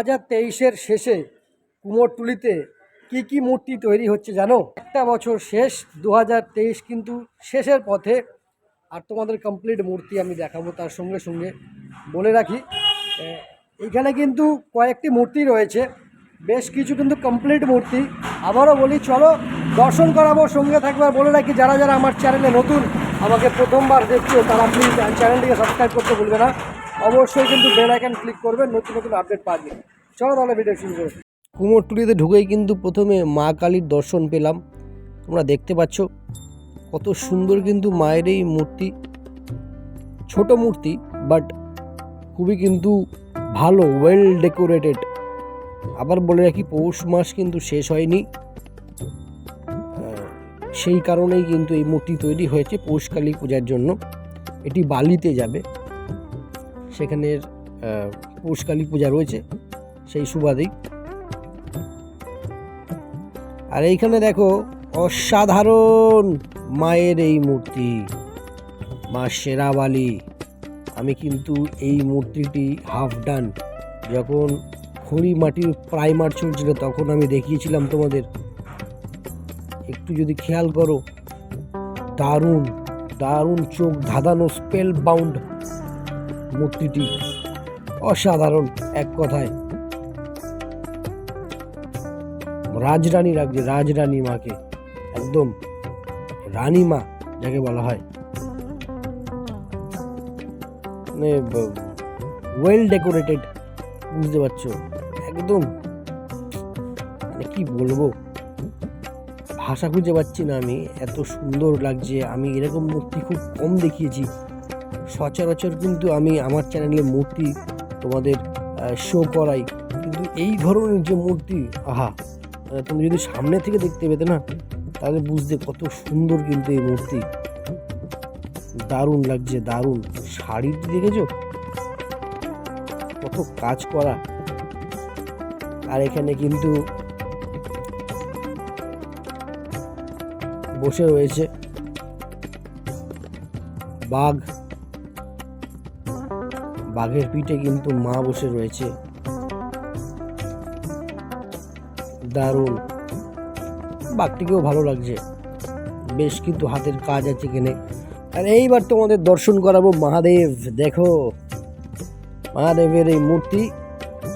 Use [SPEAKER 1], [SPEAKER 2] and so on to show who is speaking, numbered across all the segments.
[SPEAKER 1] 2023-এর শেষে কুমোরটুলিতে কি মূর্তি তৈরি হচ্ছে জানো? একটা বছর শেষ, 2023 কিন্তু শেষের পথে। আর তোমাদের কমপ্লিট মূর্তি আমি দেখাবো। তার সঙ্গে সঙ্গে বলে রাখি, এইখানে কিন্তু কয়েকটি মূর্তি রয়েছে, বেশ কিছু কিন্তু কমপ্লিট মূর্তি। আবারও বলি, চলো দর্শন করাবো, সঙ্গে থাকবে। আর বলে রাখি, যারা যারা আমার চ্যানেলে নতুন, আমাকে প্রথমবার দেখছো, তারা প্লিজ চ্যানেলটিকে সাবস্ক্রাইব করতে ভুলবে না। অবশ্যই কিন্তু বেল আইকন ক্লিক করবে, নতুন নতুন আপডেট পাবে। চলো তাহলে ভিডিও শুরু করো। কুমোরটুলিতে ঢুকেই কিন্তু প্রথমে মা কালীর দর্শন পেলাম। তোমরা দেখতে পাচ্ছ কত সুন্দর কিন্তু মায়ের এই মূর্তি। ছোট মূর্তি, বাট খুবই কিন্তু ভালো, ওয়েল ডেকোরেটেড। আবার বলে রাখি, পৌষ মাস কিন্তু শেষ হয়নি, সেই কারণেই কিন্তু এই মূর্তি তৈরি হয়েছে পৌষকালী পূজার জন্য। এটি বালিতে যাবে, সেখানের পৌষকালী পূজা রয়েছে সেই সুবাদেই। আর এইখানে দেখো অসাধারণ মায়ের এই মূর্তি, মা শেরাবালি। আমি কিন্তু এই মূর্তিটি হাফ ডান, যখন খড়ি মাটির প্রাইমার চলছিল তখন আমি দেখিয়েছিলাম তোমাদের। একটু যদি খেয়াল করো, দারুণ দারুণ চোখ ধাঁধানো, স্পেল বাউন্ড মূর্তিটি, অসাধারণ এক কথায়। রাজরানী লাগছে, রাজরানী মাকে, একদম রানী মা যাকে বলা হয়। মানে ওয়েল ডেকোরেটেড, বুঝতে পারছো, একদম মানে কি বলবো, ভাষা খুঁজে পাচ্ছি না আমি, এত সুন্দর লাগছে। আমি এরকম মূর্তি খুব কম দেখিয়েছি, সচরাচর কিন্তু আমি আমার চ্যানেলে মূর্তি তোমাদের শো করাই, কিন্তু এই ধরনের যে মূর্তি, আহা, তুমি যদি সামনে থেকে দেখতে পেতে না, তাহলে বুঝতে কত সুন্দর কিন্তু এই মূর্তি। দারুণ লাগছে, দারুণ। শাড়িটি দেখেছো কত কাজ করা। আর এখানে কিন্তু বসে রয়েছে বাঘ, বাঘের পিঠে কিন্তু মা বসে রয়েছে, দারুণ। বাঘটিকেও ভালো লাগছে, বেশ কিন্তু হাতের কাজ আছে এখানে। আর এইবার তোমাদের দর্শন করাবো মহাদেব। দেখো মহাদেবের এই মূর্তি,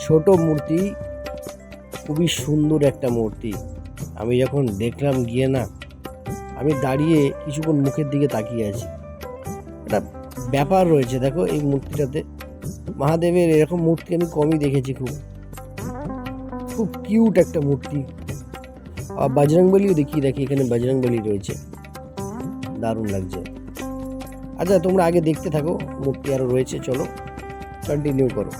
[SPEAKER 1] ছোট মূর্তি, খুবই সুন্দর একটা মূর্তি। আমি যখন দেখলাম গিয়ে না, আমি দাঁড়িয়ে কিছুক্ষণ মুখের দিকে তাকিয়ে আছি। একটা ব্যাপার রয়েছে দেখো এই মূর্তিটাতে, মহাদেবের এরকম মূর্তি আমি কমই দেখেছি। খুব কিউট একটা মূর্তি। আর বজরংবলীও দেখিয়ে রাখি, এখানে বজরংবলী রয়েছে, দারুণ লাগছে। আচ্ছা, তোমরা আগে দেখতে থাকো, মূর্তি আরও রয়েছে, চলো কন্টিনিউ করো।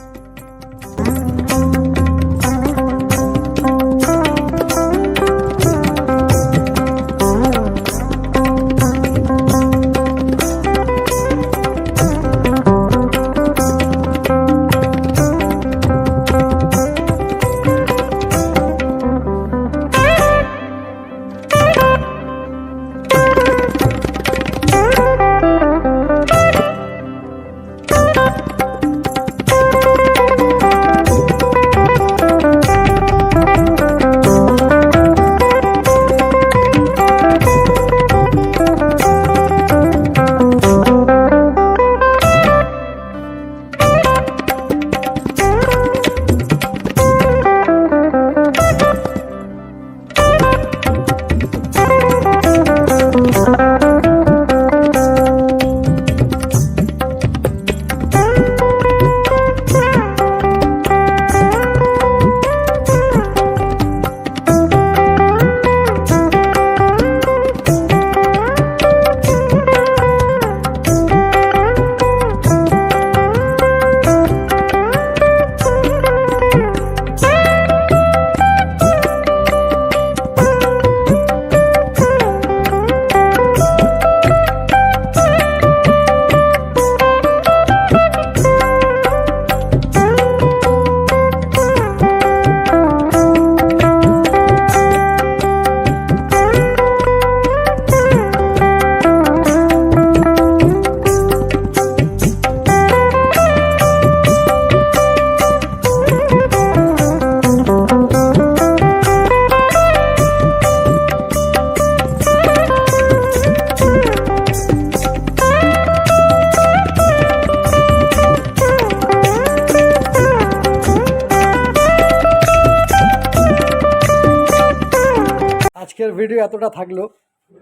[SPEAKER 1] আজকের ভিডিও এতটা থাকলো।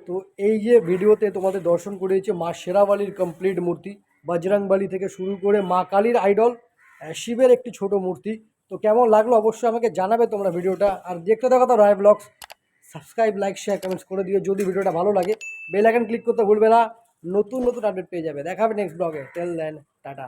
[SPEAKER 1] তো এই যে ভিডিওতে তোমাদের দর্শন করিয়েছে মা শেরাওয়ালির কমপ্লিট মূর্তি, বজরংবলী থেকে শুরু করে মা কালীর আইডল, শিবের একটি ছোট মূর্তি। তো কেমন লাগলো অবশ্যই আমাকে জানাবে তোমরা ভিডিওটা। আর দেখতে থাকো তো Roy blogs, subscribe, like, share, comments করে দিও যদি ভিডিওটা ভালো লাগে। বেল আইকন ক্লিক করতে ভুলবে না, নতুন নতুন আপডেট পেয়ে যাবে। দেখা হবে নেক্সট ব্লগে। টেল দেন, টাটা।